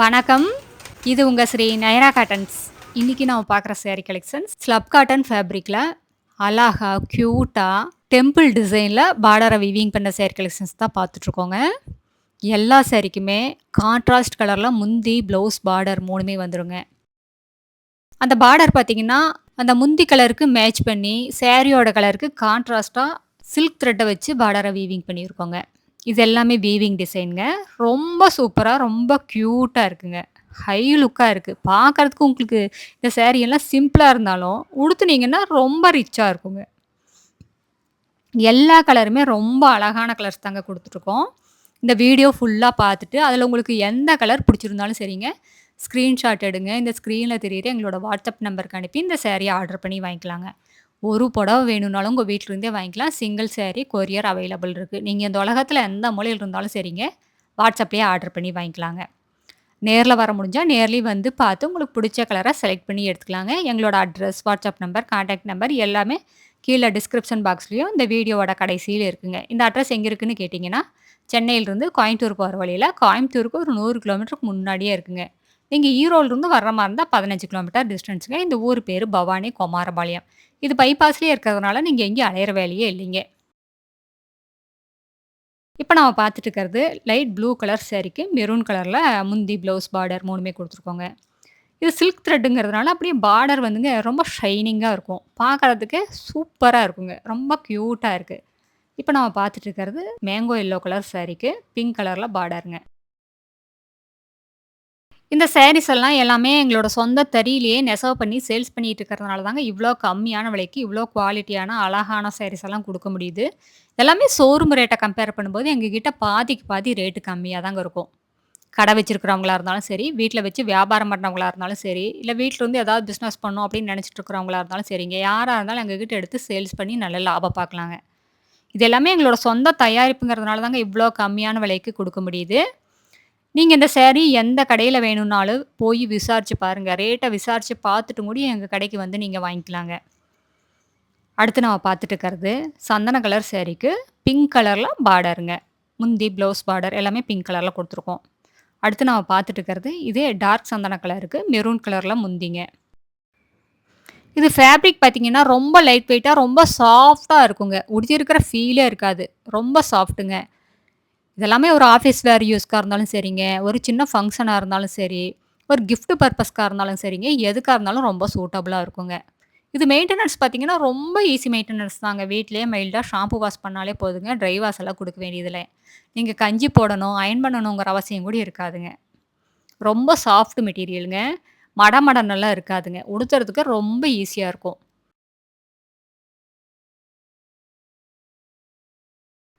வணக்கம். இது உங்க ஸ்ரீ நயனா காட்டன்ஸ். இன்னைக்கு நம்ம பார்க்குற சேரீ கலெக்ஷன்ஸ் ஸ்லப் காட்டன் ஃபேப்ரிக்ல அழகா, கியூட்டா, டெம்பிள் டிசைன்ல பார்டர வீவிங் பண்ண சேரீ கலெக்ஷன்ஸ் தான் பார்த்துட்ருக்கோங்க. எல்லா சேரீக்குமே கான்ட்ராஸ்ட் கலர்ல முந்தி, ப்ளவுஸ், பார்டர் 3மே வந்துருங்க. அந்த பார்டர் பார்த்தீங்கன்னா, அந்த முந்தி கலருக்கு மேட்ச் பண்ணி, சேரீயோட கலருக்கு கான்ட்ராஸ்ட்டா சில்க் த்ரெட்ட வச்சு பார்டர வீவிங் பண்ணியிருக்கோங்க. இது எல்லாமே வீவிங் டிசைன்ங்க. ரொம்ப சூப்பரா, ரொம்ப கியூட்டா இருக்குங்க. ஹை லுக்கா இருக்கு. பார்க்கறதுக்கு உங்களுக்கு இந்த சாரி எல்லாம் சிம்பிளா இருந்தாலும், உடுத்துனீங்கன்னா ரொம்ப ரிச்சா இருக்குங்க. எல்லா கலருமே ரொம்ப அழகான கலர்ஸ் தாங்க குடுத்துட்டுருக்கோம். இந்த வீடியோ ஃபுல்லா பார்த்துட்டு, அதில உங்களுக்கு எந்த கலர் பிடிச்சிருந்தாலும் சரிங்க, ஸ்க்ரீன்ஷாட் எடுங்க. இந்த ஸ்க்ரீன்ல தெரியிற எங்களோட வாட்ஸ்அப் நம்பருக்கு அனுப்பி இந்த சாரிய ஆர்டர் பண்ணி வாங்கிக்கலாங்க. ஒரு புடவ வேணும்னாலும் உங்க வீட்ல இருந்தே வாங்கிக்கலாம். சிங்கிள் சாரி கொரியர் அவைலபிள் இருக்கு. நீங்க இந்த உலகத்தில எந்த மூலையில இருந்தாலும் சரிங்க, வாட்ஸ்அப்லயே ஆர்டர் பண்ணி வாங்கிக்கலாங்க. நேர்ல வர முடிஞ்சா நேர்லயும் வந்து பார்த்து உங்களுக்கு பிடிச்ச கலர செலக்ட் பண்ணி எடுத்துக்கலாங்க. எங்களோட address, WhatsApp number, contact number எல்லாமே கீழ டிஸ்கிரிப்ஷன் பாக்ஸ்லயும் இந்த வீடியோவோட கடைசியில இருக்குங்க. இந்த அட்ரஸ் எங்க இருக்குன்னு கேட்டீங்கன்னா, சென்னையிலிருந்து கோயம்புத்தூர் போற வழியில கோயம்புத்தூருக்கு ஒரு 100 கிலோமீட்டருக்கு முன்னாடியே இருக்குங்க. நீங்க ஈரோடுலருந்து வர்ற மாரி இருந்தா 15 கிலோமீட்டர் டிஸ்டன்ஸ்ங்க. இந்த ஊர் பேரு பவானி குமாரபாளையம். இது பைபாஸ்லயே இருக்கிறதுனால நீங்க எங்கேயும் அலையிற வேலையே இல்லைங்க. இப்ப நம்ம பார்த்துட்டு இருக்கிறது லைட் ப்ளூ கலர் சாரீக்கு மெரூன் கலர்ல முந்தி, ப்ளவுஸ், பார்டர் 3மே குடுத்துருக்கோங்க. இது சில்க் த்ரெட்டுங்கிறதுனால அப்படியே பார்டர் வந்துங்க ரொம்ப ஷைனிங்கா இருக்கும். பார்க்கறதுக்கு சூப்பரா இருக்குங்க. ரொம்ப கியூட்டா இருக்கு. இப்ப நம்ம பார்த்துட்டு இருக்கிறது மேங்கோ எல்லோ கலர் சாரீக்கு பிங்க் கலர்ல பார்டருங்க. இந்த சாரீஸ் எல்லாம் எல்லாமே எங்களோட சொந்த தறியிலேயே நெசவு பண்ணி சேல்ஸ் பண்ணிட்டு இருக்கிறதுனால தாங்க இவ்ளோ கம்மியான விலைக்கு, இவ்ளோ குவாலிட்டியான அழகான சாரீஸ் எல்லாம் குடுக்க முடியுது. எல்லாமே ஷோரூம் ரேட்ட கம்பேர் பண்ணும்போது எங்ககிட்ட பாதிக்கு பாதி ரேட்டு கம்மியா தாங்க இருக்கும். கடை வச்சிருக்கிறவங்களா இருந்தாலும் சரி, வீட்ல வச்சு வியாபாரம் பண்றவங்களா இருந்தாலும் சரி, இல்ல வீட்ல இருந்து ஏதாவது பிசினஸ் பண்ணணும் அப்படின்னு நினைச்சிட்டு இருக்கிறவங்களா இருந்தாலும் சரிங்க. யாரா இருந்தாலும் எங்ககிட்ட எடுத்து சேல்ஸ் பண்ணி நல்ல லாபம் பார்க்கலாங்க. இது எல்லாமே எங்களோட சொந்த தயாரிப்புங்கிறதுனால தாங்க இவ்ளோ கம்மியான விலைக்கு குடுக்க முடியுது. நீங்க இந்த சாரி எந்த கடையில வேணும்னாலும் போய் விசாரிச்சு பாருங்க. ரேட்ட விசாரிச்சு பார்த்துட்டு கூடி எங்க கடைக்கு வந்து நீங்க வாங்கிக்கலாங்க. அடுத்து நம்ம பார்த்துட்டு இருக்கிறது சந்தன கலர் சாரீக்கு பிங்க் கலர்ல பார்டருங்க. முந்தி, ப்ளவுஸ், பார்டர் எல்லாமே பிங்க் கலர்ல குடுத்துருக்கோம். அடுத்து நம்ம பார்த்துட்டு இருக்கிறது இதே டார்க் சந்தன கலருக்கு மெரூன் கலர்ல முந்திங்க. இது ஃபேப்ரிக் பார்த்தீங்கன்னா, ரொம்ப லைட் வெயிட்டா ரொம்ப சாஃப்ட்டா இருக்குங்க. உடுத்தியிருக்கிற ஃபீலே இருக்காது. ரொம்ப சாஃப்ட்டுங்க. இதெல்லாமே ஒரு ஆஃபீஸ் வேர் யூஸ்க்கா இருந்தாலும் சரிங்க, ஒரு சின்ன ஃபங்ஷனா இருந்தாலும் சரி, ஒரு கிஃப்ட் பர்ப்பஸ்க்கா இருந்தாலும் சரிங்க, எதுக்கா இருந்தாலும் ரொம்ப சூட்டபுளா இருக்குங்க. இது மெயின்டனன்ஸ் பார்த்தீங்கன்னா, ரொம்ப ஈஸி மெயின்டனன்ஸ் தாங்க. வீட்லயே மைல்டா ஷாம்பு வாஷ் பண்ணாலே போதுங்க. ட்ரை வாஷ் எல்லாம் குடுக்க வேண்டியதில்ல. நீங்க கஞ்சி போடணும், அயர்ன் பண்ணணுங்கிற அவசியம் கூட இருக்காதுங்க. ரொம்ப சாஃப்ட் மெட்டீரியல்ங்க. மடமடன்னெல்லாம் இருக்காதுங்க. உடுத்துறதுக்கு ரொம்ப ஈஸியா இருக்கும்.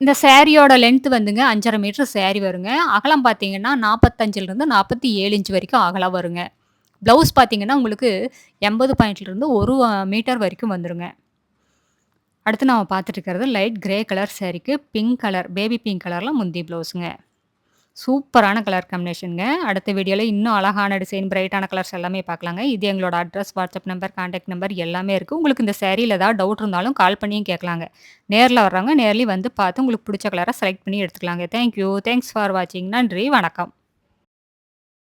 இந்த சாரியோட லென்த் வந்துங்க 5 1/2 மீட்டர் சாரி வருங்க. அகலம் பார்த்தீங்கன்னா, 45லிருந்து 47 இன்ச் வரைக்கும் அகலம் வருங்க. ப்ளவுஸ் பார்த்தீங்கன்னா, உங்களுக்கு 80 பாயிண்ட்லேருந்து 1 மீட்டர் வரைக்கும் வந்துருங்க. அடுத்து நாம பார்த்துட்டு இருக்கிறது லைட் கிரே கலர் சாரீக்கு பிங்க் கலர், பேபி பிங்க் கலர்ல முந்தி ப்ளவுஸுங்க. சூப்பரான கலர் காம்பினேஷன்ங்க. அடுத்த வீடியோல இன்னும் அழகான டிசைன், பிரைட்டான கலர்ஸ் எல்லாமே பார்க்கலாங்க. இது எங்களோட address, WhatsApp number, contact number எல்லாமே இருக்கு. உங்களுக்கு இந்த சாரீல ஏதாவது டவுட் இருந்தாலும் கால் பண்ணியும் கேட்கலாங்க. நேர்ல வர்றவங்க நேர்லயும் வந்து பார்த்து உங்களுக்கு பிடிச்ச கலர செலக்ட் பண்ணி எடுத்துக்கலாங்க. Thank you. தேங்க்ஸ் ஃபார் வாட்சிங். நன்றி. வணக்கம்.